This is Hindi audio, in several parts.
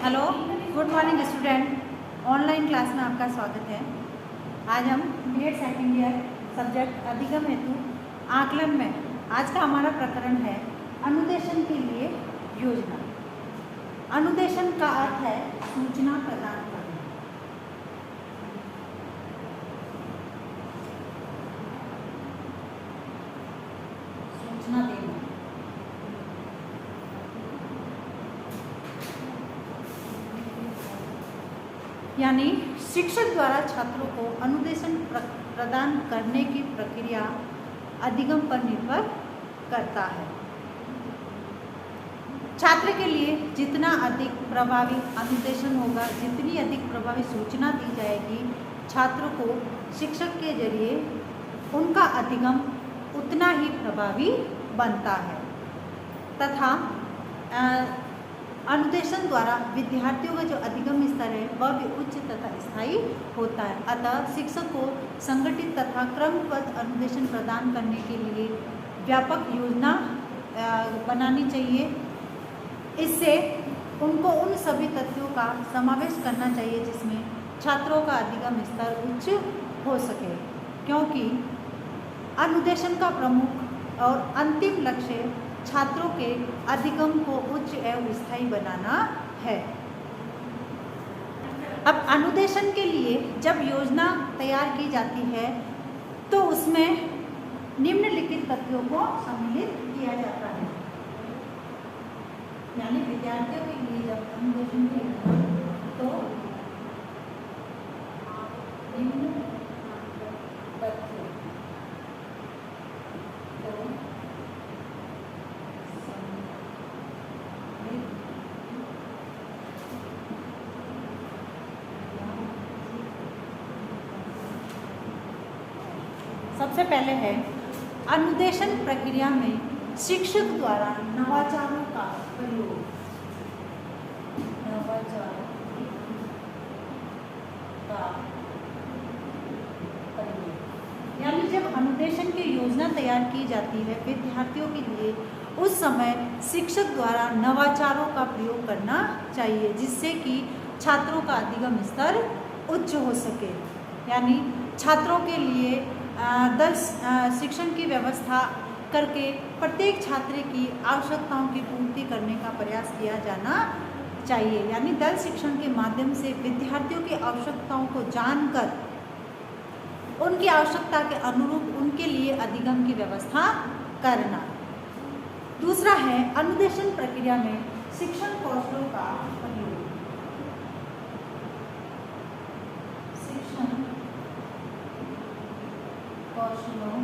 Hello, good morning student. Online class में आपका स्वागत है। आज हम बीएड सेकेंड ईयर सब्जेक्ट अधिगम हेतु आकलन में आज का हमारा प्रकरण है अनुदेशन के लिए योजना। अनुदेशन का अर्थ है सूचना प्रदान करना। सूचना देना। यानी शिक्षक द्वारा छात्रों को अनुदेशन प्रदान करने की प्रक्रिया अधिगम पर निर्भर करता है। छात्र के लिए जितना अधिक प्रभावी अनुदेशन होगा, जितनी अधिक प्रभावी सूचना दी जाएगी छात्रों को शिक्षक के जरिए, उनका अधिगम उतना ही प्रभावी बनता है तथा अनुदेशन द्वारा विद्यार्थियों का जो अधिगम स्तर है वह भी उच्च तथा स्थायी होता है। अतः शिक्षक को संगठित तथा क्रमबद्ध अनुदेशन प्रदान करने के लिए व्यापक योजना बनानी चाहिए। इससे उनको उन सभी तथ्यों का समावेश करना चाहिए जिसमें छात्रों का अधिगम स्तर उच्च हो सके, क्योंकि अनुदेशन का प्रमुख और अंतिम लक्ष्य छात्रों के अधिगम को उच्च एवं स्थायी बनाना है। अब अनुदेशन के लिए जब योजना तैयार की जाती है तो उसमें निम्नलिखित तथ्यों को सम्मिलित किया जाता है। यानी विद्यार्थियों के लिए जब अनुदेशन की योजना तो निम्न तथ्य सबसे पहले है अनुदेशन प्रक्रिया में शिक्षक द्वारा नवाचारों का प्रयोग। नवाचारों का प्रयोग यानी जब अनुदेशन की योजना तैयार की जाती है विद्यार्थियों के लिए, उस समय शिक्षक द्वारा नवाचारों का प्रयोग करना चाहिए जिससे कि छात्रों का अधिगम स्तर उच्च हो सके। यानी छात्रों के लिए दल शिक्षण की व्यवस्था करके प्रत्येक छात्र की आवश्यकताओं की पूर्ति करने का प्रयास किया जाना चाहिए। यानी दल शिक्षण के माध्यम से विद्यार्थियों की आवश्यकताओं को जानकर उनकी आवश्यकता के अनुरूप उनके लिए अधिगम की व्यवस्था करना। दूसरा है अनुदेशन प्रक्रिया में शिक्षण कौशलों का प्रयोग। शिक्षण कौशलों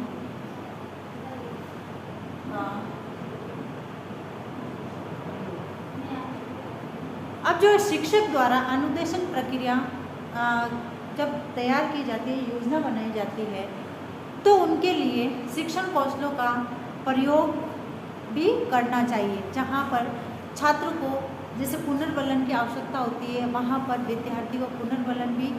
का अब जो शिक्षक द्वारा अनुदेशन प्रक्रिया जब तैयार की जाती है, योजना बनाई जाती है, तो उनके लिए शिक्षण कौशलों का प्रयोग भी करना चाहिए। जहाँ पर छात्र को जैसे पुनर्बलन की आवश्यकता होती है वहाँ पर विद्यार्थी को पुनर्बलन भी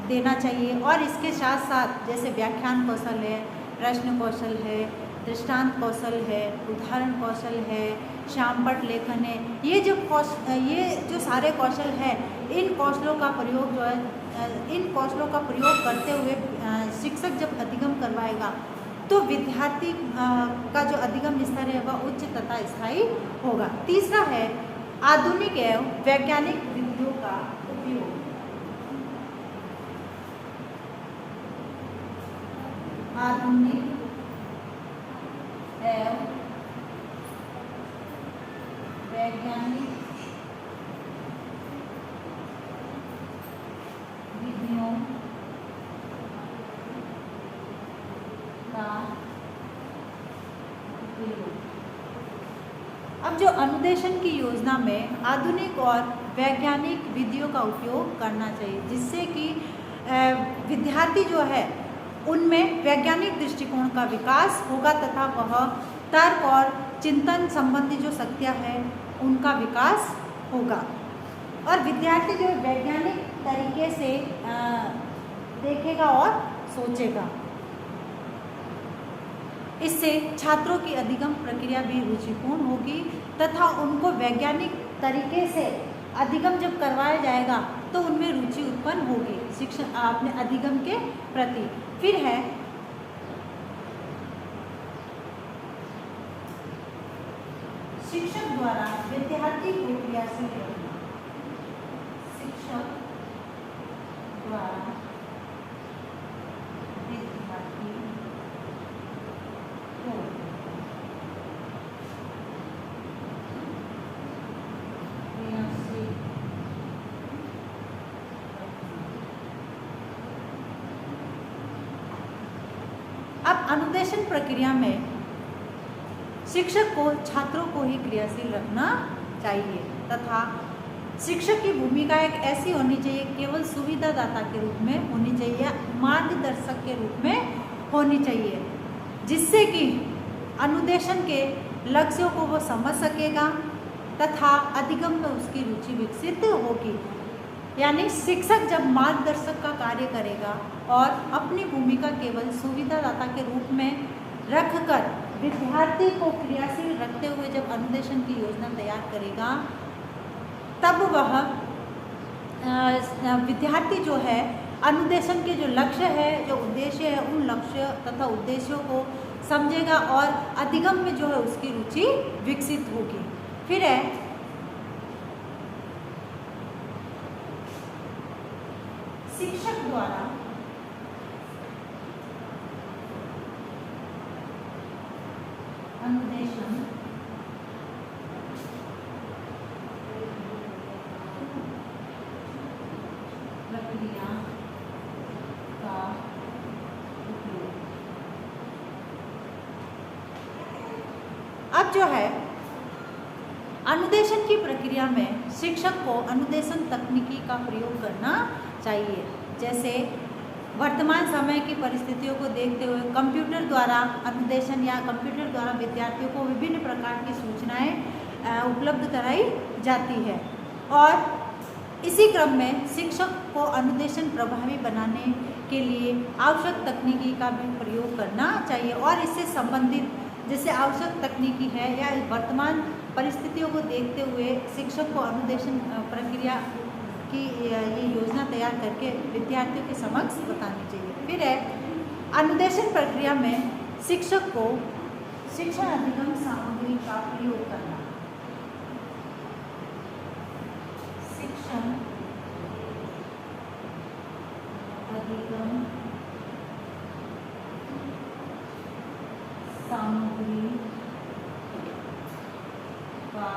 देना चाहिए। और इसके साथ साथ जैसे व्याख्यान कौशल है, प्रश्न कौशल है, दृष्टांत कौशल है, उदाहरण कौशल है, श्यामपट्ट लेखन है, ये जो सारे कौशल है, इन कौशलों का प्रयोग जो है, इन कौशलों का प्रयोग करते हुए शिक्षक जब अधिगम करवाएगा तो विद्यार्थी का जो अधिगम स्तर है वह उच्च तथा स्थायी होगा। तीसरा है आधुनिक एवं वैज्ञानिक विधियों का उपयोग। आधुनिक एवं वैज्ञानिक विधियों का उपयोग। अब जो अनुदेशन की योजना में आधुनिक और वैज्ञानिक विधियों का उपयोग करना चाहिए जिससे कि विद्यार्थी जो है उनमें वैज्ञानिक दृष्टिकोण का विकास होगा तथा वह तर्क और चिंतन संबंधी जो शक्तियाँ हैं उनका विकास होगा। और विद्यार्थी जो वैज्ञानिक तरीके से देखेगा और सोचेगा। इससे छात्रों की अधिगम प्रक्रिया भी रुचिपूर्ण होगी तथा उनको वैज्ञानिक तरीके से अधिगम जब करवाया जाएगा तो उनमें रुचि उत्पन्न होगी शिक्षण अपने अधिगम के प्रति। फिर है शिक्षक द्वारा विद्यार्थी को क्रियाशील रखना। शिक्षक द्वारा विद्यार्थी को क्रियाशील अब अनुदेशन प्रक्रिया में शिक्षक को छात्रों को ही क्रियाशील रखना चाहिए तथा शिक्षक की भूमिका एक ऐसी होनी चाहिए केवल सुविधादाता के रूप में होनी चाहिए, मार्गदर्शक के रूप में होनी चाहिए, जिससे कि अनुदेशन के लक्ष्यों को वो समझ सकेगा तथा अधिगम में उसकी रुचि विकसित होगी। यानी शिक्षक जब मार्गदर्शक का कार्य करेगा और अपनी भूमिका केवल सुविधादाता के रूप में रखकर विद्यार्थी को क्रियाशील रखते हुए जब अनुदेशन की योजना तैयार करेगा, तब वह विद्यार्थी जो है अनुदेशन के जो लक्ष्य है, जो उद्देश्य है, उन लक्ष्य तथा उद्देश्यों को समझेगा और अधिगम में जो है उसकी रुचि विकसित होगी। फिर है शिक्षक द्वारा अनुदेशन प्रक्रिया का उपयोग। अब जो है अनुदेशन की प्रक्रिया में शिक्षक को अनुदेशन तकनीकी का प्रयोग करना चाहिए। जैसे वर्तमान समय की परिस्थितियों को देखते हुए कंप्यूटर द्वारा अनुदेशन या कंप्यूटर द्वारा विद्यार्थियों को विभिन्न प्रकार की सूचनाएं उपलब्ध कराई जाती है और इसी क्रम में शिक्षक को अनुदेशन प्रभावी बनाने के लिए आवश्यक तकनीकी का भी प्रयोग करना चाहिए और इससे संबंधित जैसे आवश्यक तकनीकी है या वर्तमान परिस्थितियों को देखते हुए शिक्षक को अनुदेशन प्रक्रिया की ये योजना तैयार करके विद्यार्थियों के समक्ष बतानी चाहिए। फिर है अनुदेशन प्रक्रिया में शिक्षक को शिक्षण अधिगम सामग्री का प्रयोग करना। शिक्षण अधिगम सामग्री का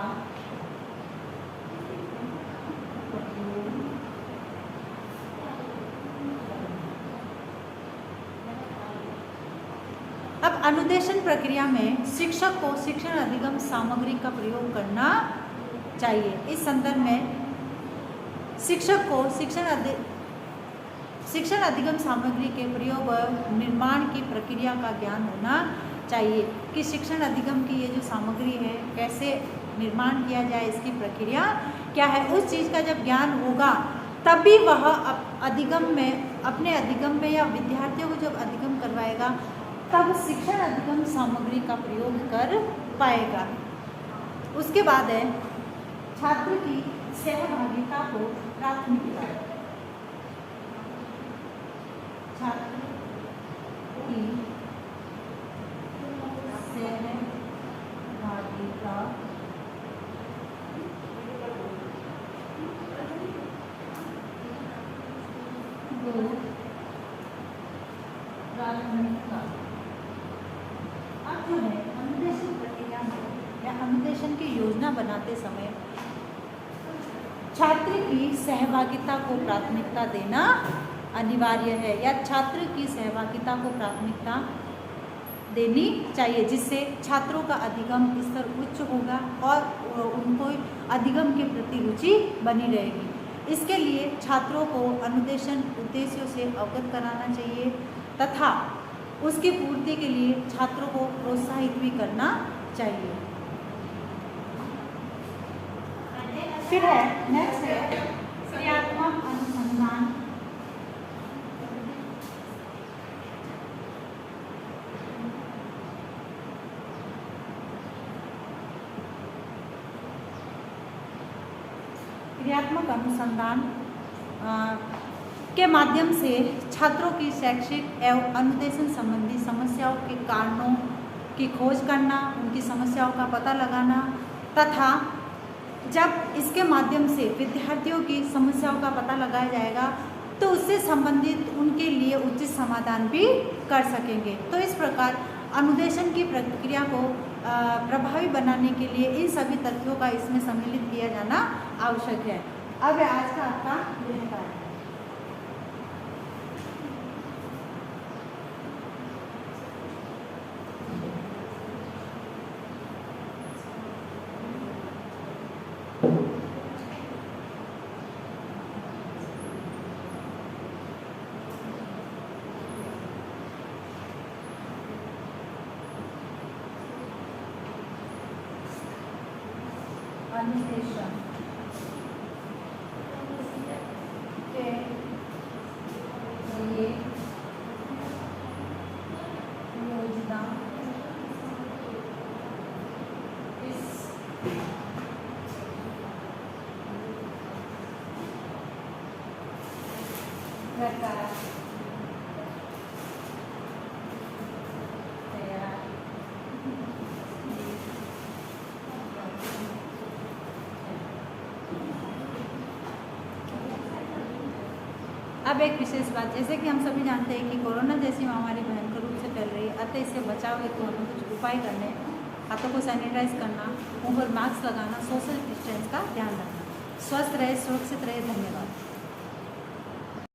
अब अनुदेशन प्रक्रिया में शिक्षक को शिक्षण अधिगम सामग्री का प्रयोग करना चाहिए। इस संदर्भ में शिक्षक को शिक्षण अधिगम सामग्री के प्रयोग और निर्माण की प्रक्रिया का ज्ञान होना चाहिए कि शिक्षण अधिगम की ये जो सामग्री है कैसे निर्माण किया जाए, इसकी प्रक्रिया क्या है, उस चीज़ का जब ज्ञान होगा तभी वह अधिगम में अपने अधिगम में या विद्यार्थियों को जब अधिगम करवाएगा तब शिक्षण अधिगम सामग्री का प्रयोग कर पाएगा। उसके बाद है छात्र की सहभागिता को प्राथमिकता। छात्र की सहभागिता को प्राथमिकता। अब जो है अनुदेशन प्रक्रिया में या अनुदेशन की योजना बनाते समय छात्र की सहभागिता को प्राथमिकता देना अनिवार्य है या छात्र की सहभागिता को प्राथमिकता देनी चाहिए, जिससे छात्रों का अधिगम स्तर उच्च होगा और उनको अधिगम के प्रति रुचि बनी रहेगी। इसके लिए छात्रों को अनुदेशन उद्देश्यों से अवगत कराना चाहिए तथा उसकी पूर्ति के लिए छात्रों को प्रोत्साहित भी करना चाहिए। फिर है नेक्स्ट है क्रियात्मक अनुसंधान। क्रियात्मक अनुसंधान के माध्यम से छात्रों की शैक्षिक एवं अनुदेशन संबंधी समस्याओं के कारणों की खोज करना, उनकी समस्याओं का पता लगाना तथा जब इसके माध्यम से विद्यार्थियों की समस्याओं का पता लगाया जाएगा तो उससे संबंधित उनके लिए उचित समाधान भी कर सकेंगे। तो इस प्रकार अनुदेशन की प्रक्रिया को प्रभावी बनाने के लिए इन सभी तथ्यों का इसमें सम्मिलित किया जाना आवश्यक है। अब आज का आपका गृह कार्य। अनुदेशन के लिए योजना इस प्रकार अब एक विशेष बात, जैसे कि हम सभी जानते हैं कि कोरोना जैसी महामारी भयंकर रूप से फैल रही है, अतः इससे बचाव हेतु हमें कुछ उपाय करने, हाथों को सैनिटाइज करना, मुंह पर मास्क लगाना, सोशल डिस्टेंस का ध्यान रखना। स्वस्थ रहे, सुरक्षित रहे। धन्यवाद।